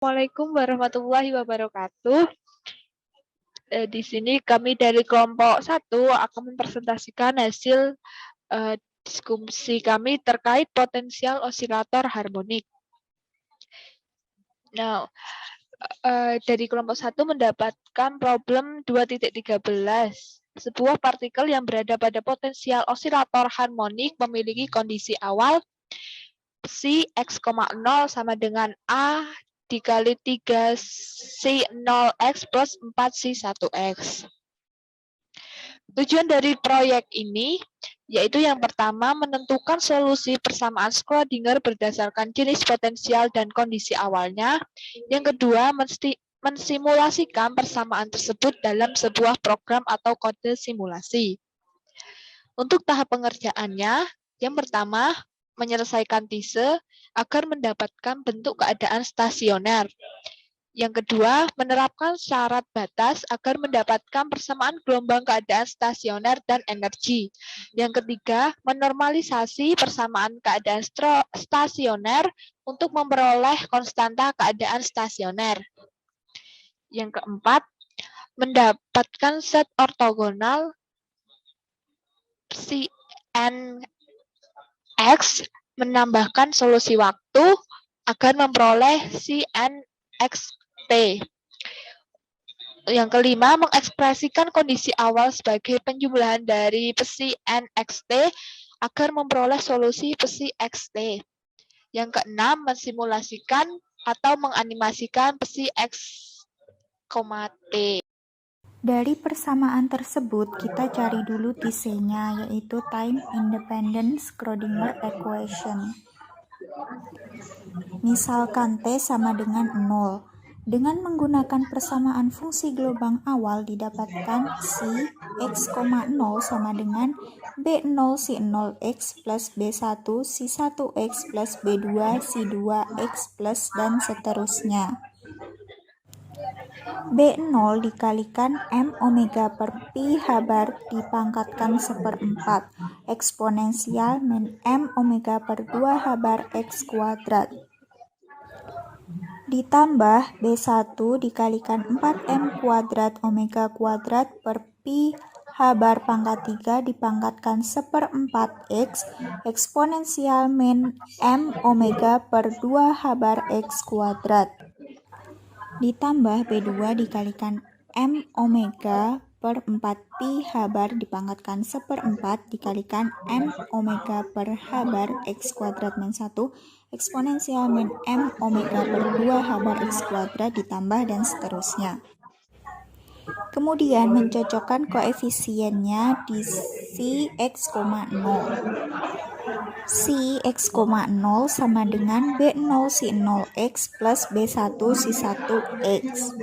Assalamualaikum warahmatullahi wabarakatuh. Di sini kami dari kelompok 1 akan mempresentasikan hasil diskusi kami terkait potensial osilator harmonik. Nah, dari kelompok 1 mendapatkan problem 2.13. Sebuah partikel yang berada pada potensial osilator harmonik memiliki kondisi awal psi x,0 sama dengan A dikali 3C0X plus 4C1X. Tujuan dari proyek ini yaitu yang pertama menentukan solusi persamaan Schrödinger berdasarkan jenis potensial dan kondisi awalnya. Yang kedua, mensimulasikan persamaan tersebut dalam sebuah program atau kode simulasi. Untuk tahap pengerjaannya, yang pertama, menyelesaikan Thise agar mendapatkan bentuk keadaan stasioner. Yang kedua, menerapkan syarat batas agar mendapatkan persamaan gelombang keadaan stasioner dan energi. Yang ketiga, menormalisasi persamaan keadaan stasioner untuk memperoleh konstanta keadaan stasioner. Yang keempat, mendapatkan set ortogonal psi n X menambahkan solusi waktu agar memperoleh CNXT. Yang kelima, mengekspresikan kondisi awal sebagai penjumlahan dari psi NXT agar memperoleh solusi psi XT. Yang keenam, mensimulasikan atau menganimasikan psi X, T. Dari persamaan tersebut, kita cari dulu Thise-nya, yaitu time independent Schrödinger equation. Misalkan T sama dengan 0. Dengan menggunakan persamaan fungsi gelombang awal didapatkan si x,0 sama dengan B0 C0x plus B1 C1x plus B2 C2x plus dan seterusnya. B0 dikalikan M omega per pi H-bar dipangkatkan 1/4 eksponensial min M omega per 2 H-bar X kuadrat. Ditambah B1 dikalikan 4M kuadrat omega kuadrat per pi H-bar pangkat 3 dipangkatkan 1/4 X eksponensial min M omega per 2 H-bar X kuadrat. Ditambah B2 dikalikan M omega per 4 pi H-bar dipangkatkan 1/4 dikalikan M omega per H-bar X kuadrat min 1 eksponensial min M omega per 2 H-bar X kuadrat ditambah dan seterusnya. Kemudian mencocokkan koefisiennya di si x,0. Si x,0 sama dengan B0 C0x plus B1 C1x.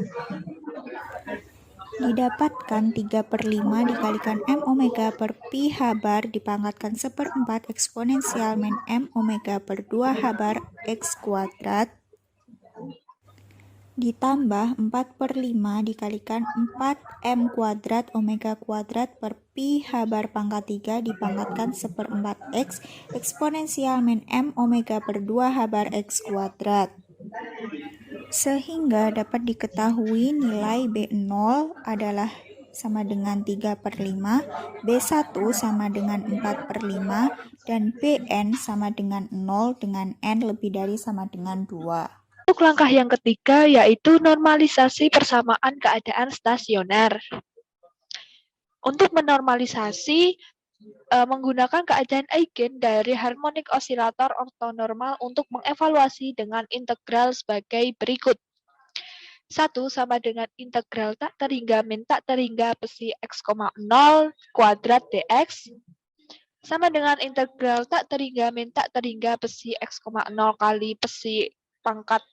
Didapatkan 3/5 dikalikan M omega per pi H-bar dipangkatkan 1/4 eksponensial min M omega per 2 H-bar X kuadrat ditambah 4/5 dikalikan 4M kuadrat omega kuadrat per pi H-bar pangkat 3 dipangkatkan 1/4 X eksponensial min M omega per 2 H-bar X kuadrat. Sehingga dapat diketahui nilai B0 adalah sama dengan 3/5, B1 sama dengan 4/5, dan Bn sama dengan 0 dengan N lebih dari sama dengan 2. Untuk langkah yang ketiga yaitu normalisasi persamaan keadaan stasioner. Untuk menormalisasi menggunakan keadaan eigen dari harmonik osilator ortonormal untuk mengevaluasi dengan integral sebagai berikut. 1 sama dengan integral tak terhingga min tak terhingga psi x,0 kuadrat dx sama dengan integral tak terhingga min tak terhingga psi x,0 kali psi pangkat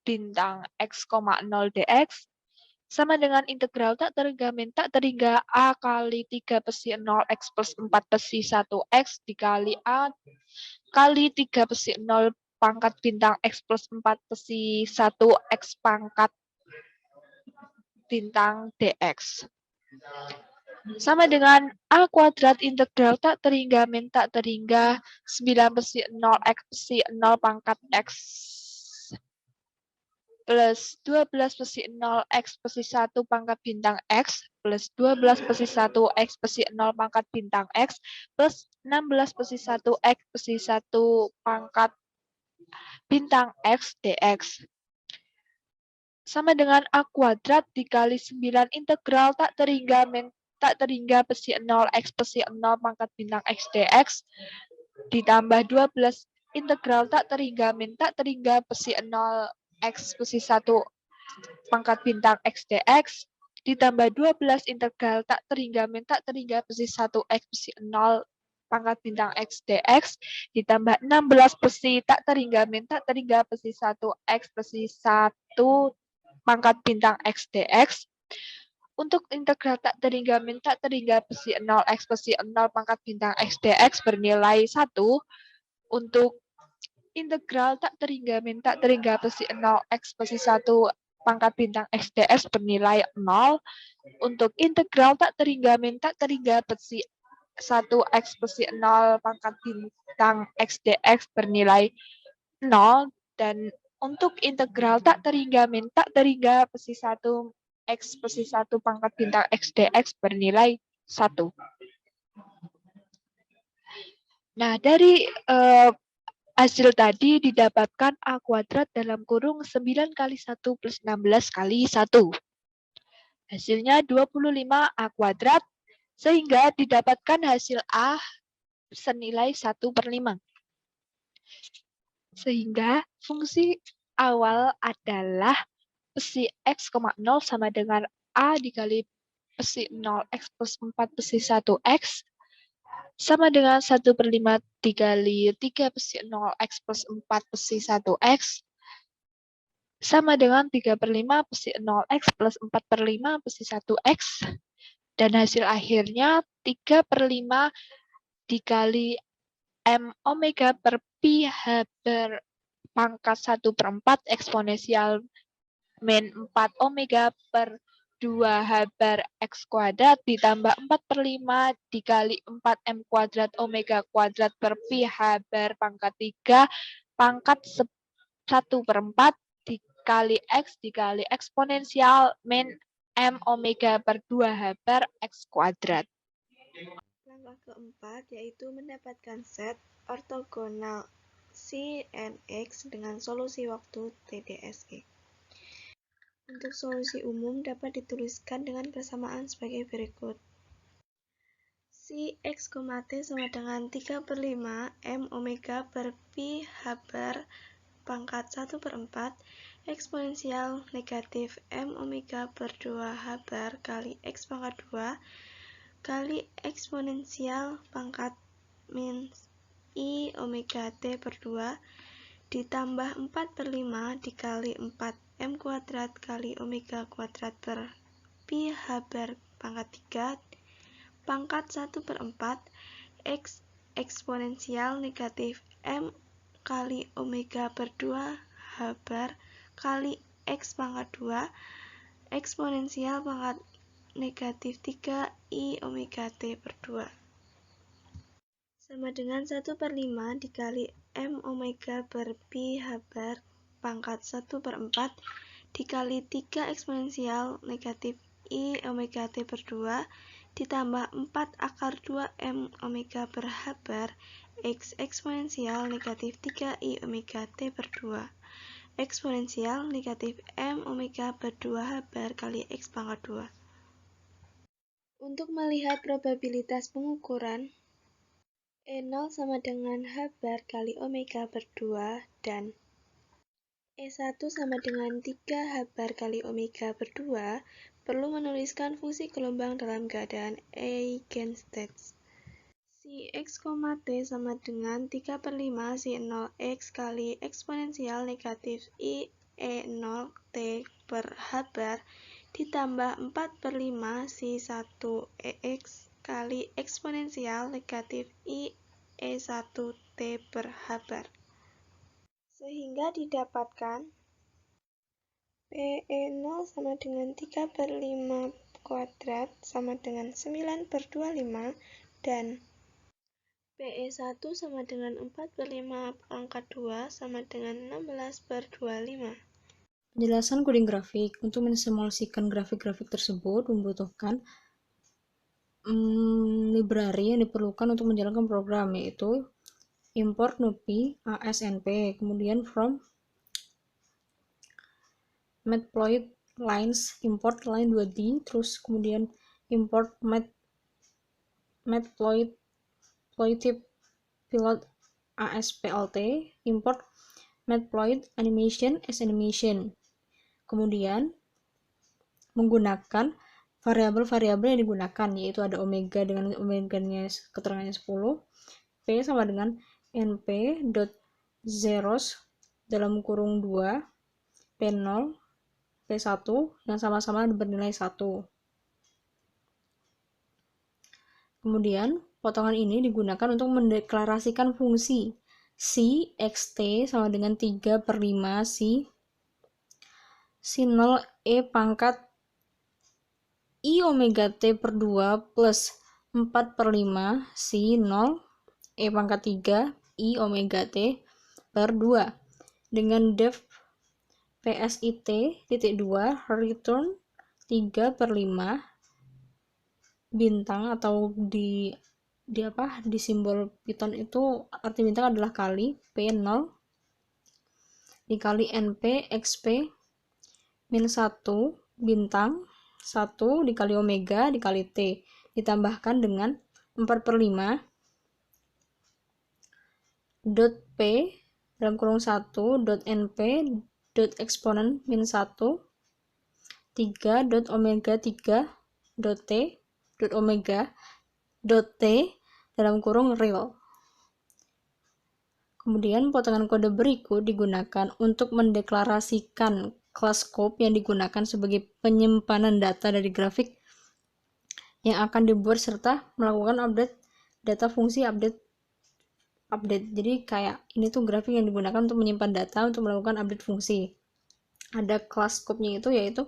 bintang x,0 dx sama dengan integral tak terhingga min tak terhingga a kali 3 psi 0 x plus 4 psi 1x dikali a kali 3 psi 0 pangkat bintang x plus 4 psi 1x pangkat bintang dx sama dengan a kuadrat integral tak terhingga min tak terhingga 9 psi 0 x psi 0 pangkat x plus 12 pesi 0 X pesi 1 pangkat bintang X plus 12 pesi 1 X pesi 0 pangkat bintang X plus 16 pesi 1 X pesi 1 pangkat bintang X dx. Sama dengan A kuadrat dikali 9 integral tak terhingga pesi 0 X pesi 0 pangkat bintang X dx ditambah 12 integral tak terhingga pesi 0 X pesi 1 pangkat bintang X dx ditambah 12 integral tak terhingga pesi 1 X pesi 0 pangkat bintang X dx ditambah 16 pesi tak terhingga pesi 1 X pesi 1 pangkat bintang X dx. Untuk integral tak terhingga pesi 0 X pesi 0 pangkat bintang X dx bernilai 1. Untuk integral tak terhingga pesi 0 X pesi 1 pangkat bintang X dx bernilai 0. Untuk integral tak terhingga pesi 1 X pesi 0 pangkat bintang X dx bernilai 0. Dan untuk integral tak terhingga pesi 1 X pesi 1 pangkat bintang X dx bernilai 1. Nah, dari hasil tadi didapatkan A kuadrat dalam kurung 9 kali 1 plus 16 kali 1. Hasilnya 25 A kuadrat, sehingga didapatkan hasil A senilai 1/5. Sehingga fungsi awal adalah pesi X, 0 sama dengan A dikali pesi 0 X plus 4 pesi 1 X sama dengan 1/5 dikali 3 pesi 0 X plus 4 pesi 1 X sama dengan 3/5 pesi 0 X plus 4/5 pesi 1 X. Dan hasil akhirnya 3/5 dikali M omega per pi H per pangkat 1/4 eksponensial min 4 omega per 2H bar X kuadrat ditambah 4/5 dikali 4M kuadrat omega kuadrat per pi H bar pangkat 3 pangkat 1/4 dikali X dikali eksponensial min M omega per 2H bar X kuadrat. Langkah keempat yaitu mendapatkan set ortogonal C and X dengan solusi waktu TDSE. Untuk solusi umum dapat dituliskan dengan persamaan sebagai berikut. Si X, T sama dengan 3/5 M omega per pi H bar pangkat 1/4 eksponensial negatif M omega per 2H bar kali X pangkat 2 kali eksponensial pangkat min I omega T per 2 ditambah 4/5 dikali 4 M kuadrat kali omega kuadrat per pi H bar pangkat 3 pangkat 1/4 X eksponensial negatif M kali omega per 2 H bar kali X pangkat 2 eksponensial pangkat negatif 3 I omega T per 2 sama dengan 1/5 dikali M omega per pi H bar pangkat 1/4 dikali 3 eksponensial negatif I omega T per 2 ditambah 4 akar 2 M omega per H bar X eksponensial negatif 3 I omega T per 2 eksponensial negatif M omega per 2H bar kali X pangkat 2. Untuk melihat probabilitas pengukuran E0 sama dengan H bar kali omega per 2 dan E1 sama dengan 3H bar kali omega per 2, perlu menuliskan fungsi gelombang dalam keadaan eigenstats. Si X, T sama dengan 3/5 si 0X kali eksponensial negatif I E0 T per H bar ditambah 4/5 si 1EX kali eksponensial negatif I E1 T per H bar. Sehingga didapatkan PE0 sama dengan 3/5 kuadrat sama dengan 9/25 dan PE1 sama dengan 4/5 pangkat 2 sama dengan 16/25. Penjelasan coding grafik. Untuk mensimulasikan grafik-grafik tersebut membutuhkan library yang diperlukan untuk menjalankan program, yaitu import numpy asnp, kemudian from matplotlib lines, import line 2D, terus kemudian import matplotlib pilot asplt, import matplotlib animation as animation. Kemudian menggunakan variabel-variabel yang digunakan, yaitu ada omega dengan omeganya keterangannya 10, p sama dengan np.zeros dalam kurung 2, p0, p1 yang sama-sama bernilai 1. Kemudian potongan ini digunakan untuk mendeklarasikan fungsi si xt sama dengan 3/5 si 0 e pangkat i omega t per 2 plus 4/5 si 0 e pangkat 3 i omega t per 2 dengan def psit titik 2 return 3/5 bintang, atau di simbol Python itu arti bintang adalah kali p0 dikali np xp min 1 bintang 1 dikali omega dikali t ditambahkan dengan 4/5 dot p dalam kurung 1 dot np dot eksponen min 1 3 dot omega 3 dot t dot omega dot t dalam kurung real. Kemudian potongan kode berikut digunakan untuk mendeklarasikan kelas scope yang digunakan sebagai penyimpanan data dari grafik yang akan dibuat serta melakukan update data fungsi update. Jadi kayak ini tuh grafik yang digunakan untuk menyimpan data untuk melakukan update fungsi. Ada kelas scope-nya itu yaitu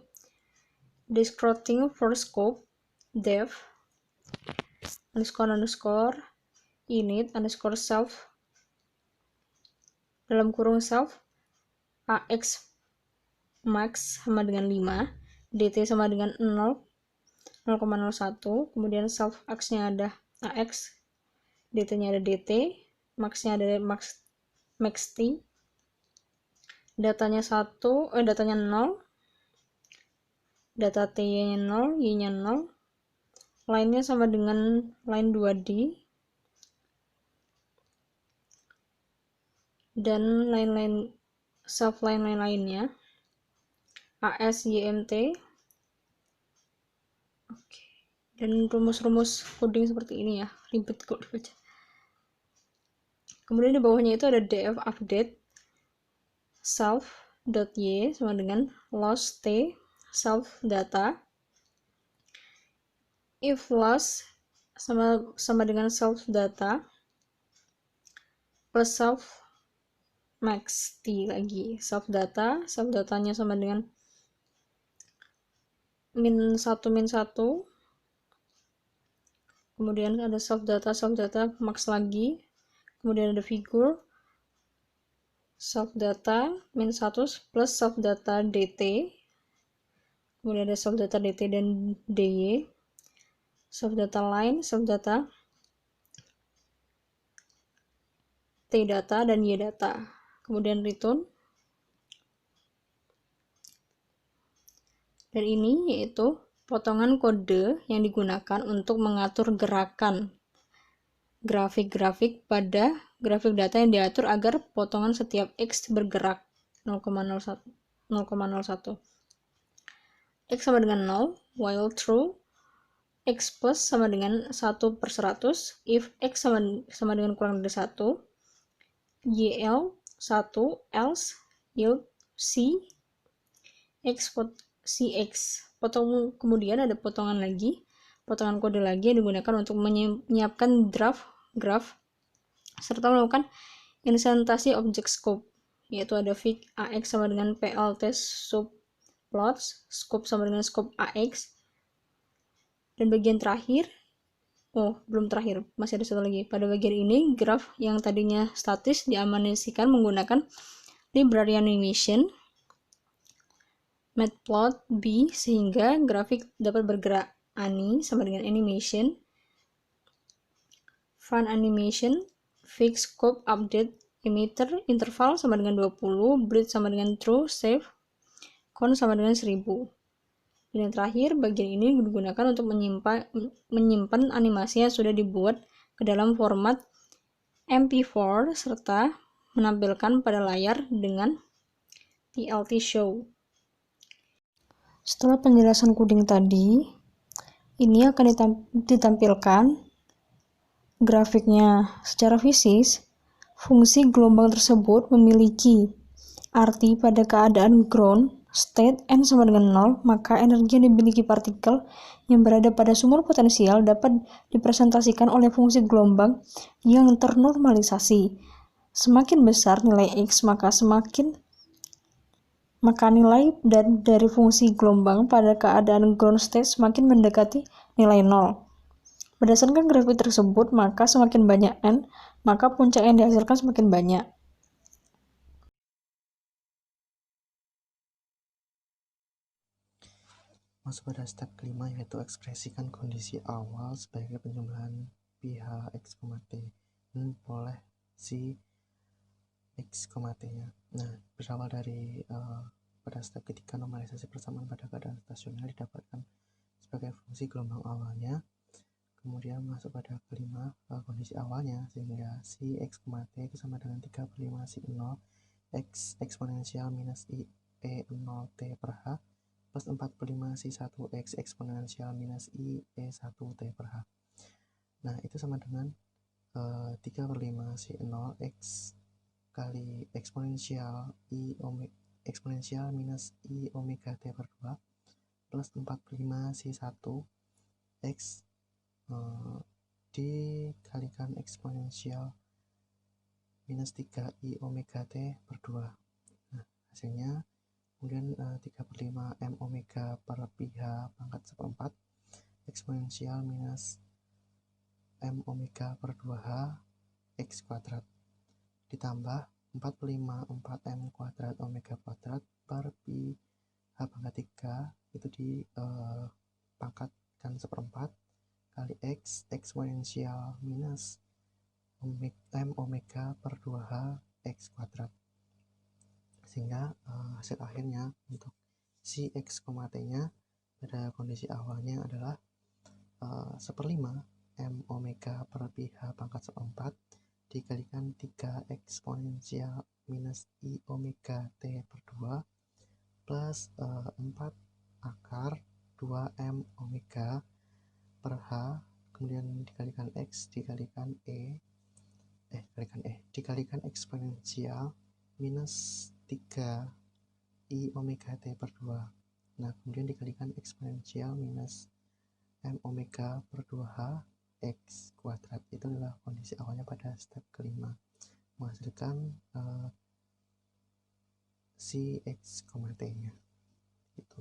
descripting for scope def underscore init underscore self dalam kurung self ax max sama dengan 5, dt sama dengan 0,01, kemudian self x-nya ada ax, dt-nya ada dt, max-nya ada max t, datanya 0, data t-nya 0, y-nya 0, line-nya sama dengan line 2D, dan line self line lainnya as ymt. Oke. Dan rumus-rumus coding seperti ini ya, ribet kok dibaca. Kemudian di bawahnya itu ada df update self.y sama dengan loss t self data, if loss sama dengan self data plus self max t lagi, self datanya sama dengan min 1 kemudian ada self data max lagi, kemudian ada figure self data min 1 plus self data dt, kemudian ada self data dt dan dy, self data line, self data t data dan y data, kemudian return. Dan ini yaitu potongan kode yang digunakan untuk mengatur gerakan grafik-grafik pada grafik data yang diatur agar potongan setiap x bergerak 0,01. X sama dengan 0 while true, x plus sama dengan 1/100 if x sama dengan kurang dari 1, yl 1 else yield c x cx. Kemudian ada potongan kode lagi yang digunakan untuk menyiapkan graph serta melakukan insertasi objek scope, yaitu ada fig ax sama dengan plt subplots, scope sama dengan scope ax, dan bagian terakhir belum terakhir, masih ada satu lagi. Pada bagian ini graph yang tadinya statis dianimasikan menggunakan library animation matplotlib sehingga grafik dapat bergerak. Ani sama dengan animation, fun animation, fix scope update, emitter interval sama dengan 20, breadth sama dengan true, save, count sama dengan 1000. Dan yang terakhir, bagian ini digunakan untuk menyimpan animasi yang sudah dibuat ke dalam format MP4 serta menampilkan pada layar dengan TLT show. Setelah penjelasan coding tadi, ini akan ditampilkan grafiknya. Secara fisik, fungsi gelombang tersebut memiliki arti pada keadaan ground state n sama dengan 0, maka energi yang dimiliki partikel yang berada pada sumber potensial dapat dipresentasikan oleh fungsi gelombang yang ternormalisasi. Semakin besar nilai x, maka nilai dari fungsi gelombang pada keadaan ground state semakin mendekati nilai 0. Berdasarkan grafik tersebut, maka semakin banyak n, maka puncak yang dihasilkan semakin banyak. Masuk pada step kelima, yaitu ekspresikan kondisi awal sebagai penjumlahan pH x, t. Ini boleh si x, t-nya. Nah, berawal dari pada step ketiga, normalisasi persamaan pada keadaan stasioner didapatkan sebagai fungsi gelombang awalnya. Kemudian masuk pada kelima, kondisi awalnya, sehingga si x, t itu sama dengan 3/5 si 0 x eksponensial minus i e0 t per h plus 4/5 si 1x eksponensial minus i e1 t per h. Nah, itu sama dengan 3/5 si 0 x kali eksponensial eksponensial minus i omega t per 2 plus 4/5 si 1 x dikalikan eksponensial minus 3 i omega t per 2. Nah, hasilnya kemudian 3/5 m omega per pH pangkat 1/4 eksponensial minus m omega per 2h x kuadrat ditambah 4/5 4m kuadrat omega kuadrat per pi h pangkat 3 itu di pangkatkan 1/4 kali x eksponensial minus m omega per 2h x kuadrat, sehingga hasil akhirnya untuk si x, t-nya pada kondisi awalnya adalah 1/5 m omega per pi h pangkat 1/4 dikalikan 3 eksponensial minus i omega t per 2 plus 4 akar 2 m omega per h, kemudian dikalikan x dikalikan dikalikan eksponensial minus 3 i omega t per 2. Nah, kemudian dikalikan eksponensial minus m omega per 2h x kuadrat. Itu adalah kondisi awalnya pada step kelima, menghasilkan si x, t-nya. Gitu.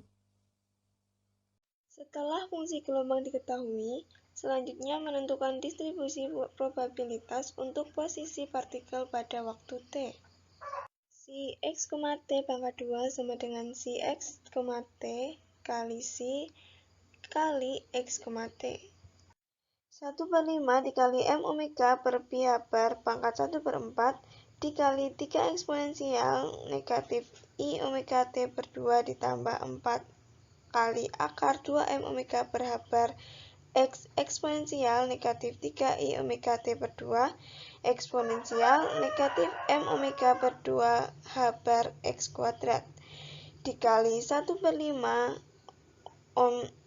Setelah fungsi gelombang diketahui, selanjutnya menentukan distribusi probabilitas untuk posisi partikel pada waktu T. Si x, t pangkat 2 sama dengan si x, t kali si kali x, t. 1/5 dikali m omega per pi h bar pangkat 1/4 dikali 3 eksponensial negatif i omega t per 2 ditambah 4 kali akar 2m omega per h bar x eksponensial negatif 3 i omega t per 2 eksponensial negatif m omega per 2 h bar x kuadrat dikali 1/5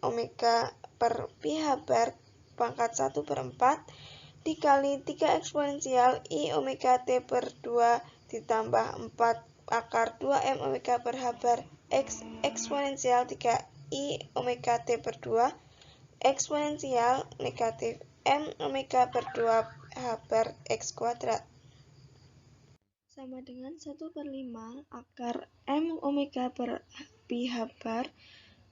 omega per pi h bar pangkat 1/4 dikali 3 eksponensial i omega t per 2 ditambah 4 akar 2m omega per h bar x eksponensial 3 i omega t per 2 eksponensial negatif m omega per 2 h bar x kuadrat sama dengan 1/5 akar m omega per pi h bar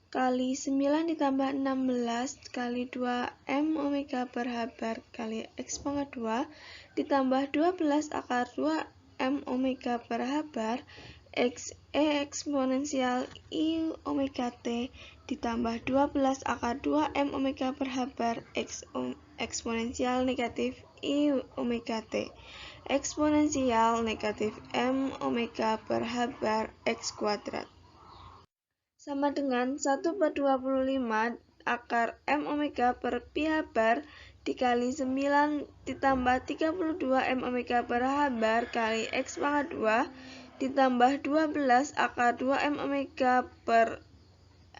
kali 9 ditambah 16 kali 2m omega per h bar kali x pangkat 2 ditambah 12 akar 2m omega per h bar XE eksponensial I omega T ditambah 12 akar 2 M omega per H bar X eksponensial negatif I omega T eksponensial negatif M omega per H bar X kuadrat sama dengan 1/25 akar M omega per pi H bar dikali 9 ditambah 32 M omega per H bar kali X pangkat 2 ditambah 12 akar 2 M omega per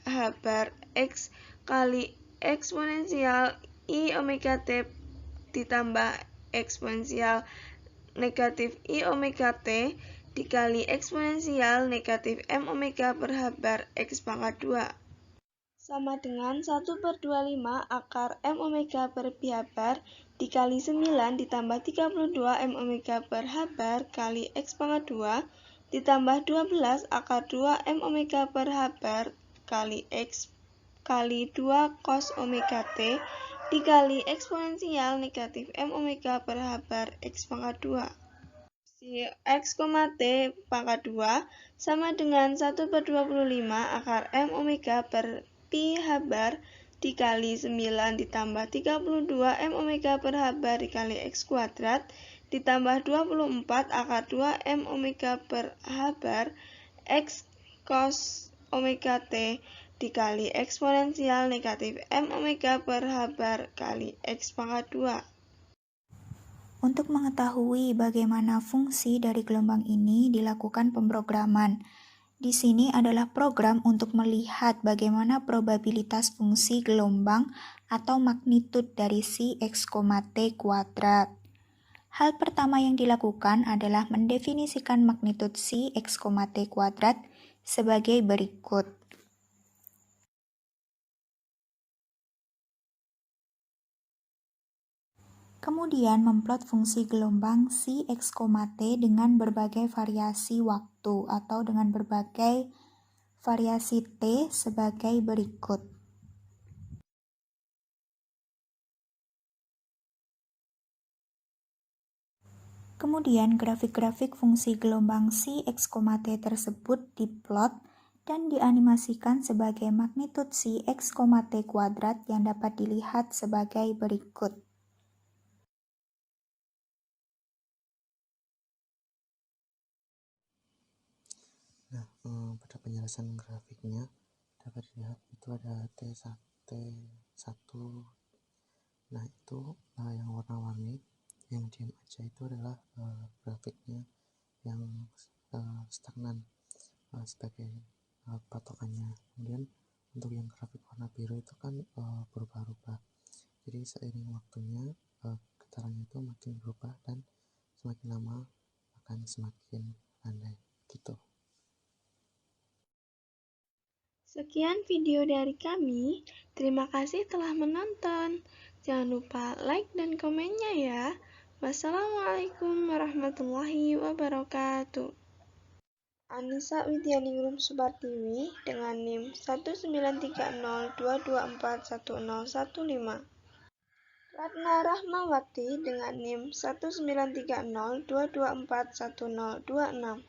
H bar X kali eksponensial I omega T ditambah eksponensial negatif I omega T dikali eksponensial negatif M omega per H bar X pangkat 2 sama dengan 1/25 akar M omega per pi H bar dikali 9 ditambah 32 M omega per H bar kali X pangkat 2 ditambah 12 akar 2 M omega per H bar kali X kali 2 cos omega T dikali eksponensial negatif M omega per H bar X pangkat 2. Si X, T pangkat 2 sama dengan 1/25 akar M omega per pi H bar dikali 9 ditambah 32 M omega per H bar dikali X kuadrat ditambah 24 akar 2 M omega per H bar X cos omega T dikali eksponensial negatif M omega per H bar kali X pangkat 2. Untuk mengetahui bagaimana fungsi dari gelombang ini dilakukan pemrograman. Di sini adalah program untuk melihat bagaimana probabilitas fungsi gelombang atau magnitud dari si X, T kuadrat. Hal pertama yang dilakukan adalah mendefinisikan magnitud si X, T kuadrat sebagai berikut. Kemudian memplot fungsi gelombang si X, T dengan berbagai variasi waktu atau dengan berbagai variasi T sebagai berikut. Kemudian grafik-grafik fungsi gelombang si X, T tersebut diplot dan dianimasikan sebagai magnitud si X, T kuadrat yang dapat dilihat sebagai berikut. Nah, pada penjelasan grafiknya dapat dilihat itu ada T1. Nah, itu yang warna-warni, yang diam aja itu adalah grafiknya yang stagnan sebagai patokannya. Kemudian untuk yang grafik warna biru itu kan berubah-ubah. Jadi seiring waktunya getarannya itu makin berubah dan semakin lama akan semakin landai gitu. Sekian video dari kami. Terima kasih telah menonton. Jangan lupa like dan komennya ya. Wassalamualaikum warahmatullahi wabarakatuh. Anissa Widyaningrum Supartiwi dengan NIM 19302241015. Ratna Rahmawati dengan NIM 19302241026.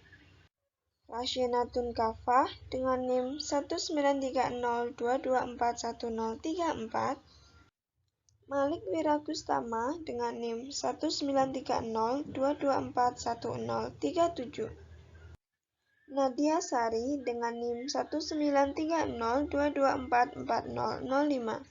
Rasyenatun Kafah dengan NIM 19302241034. Malik Wiragustama dengan NIM 19302241037. Nadia Sari dengan NIM 19302244005.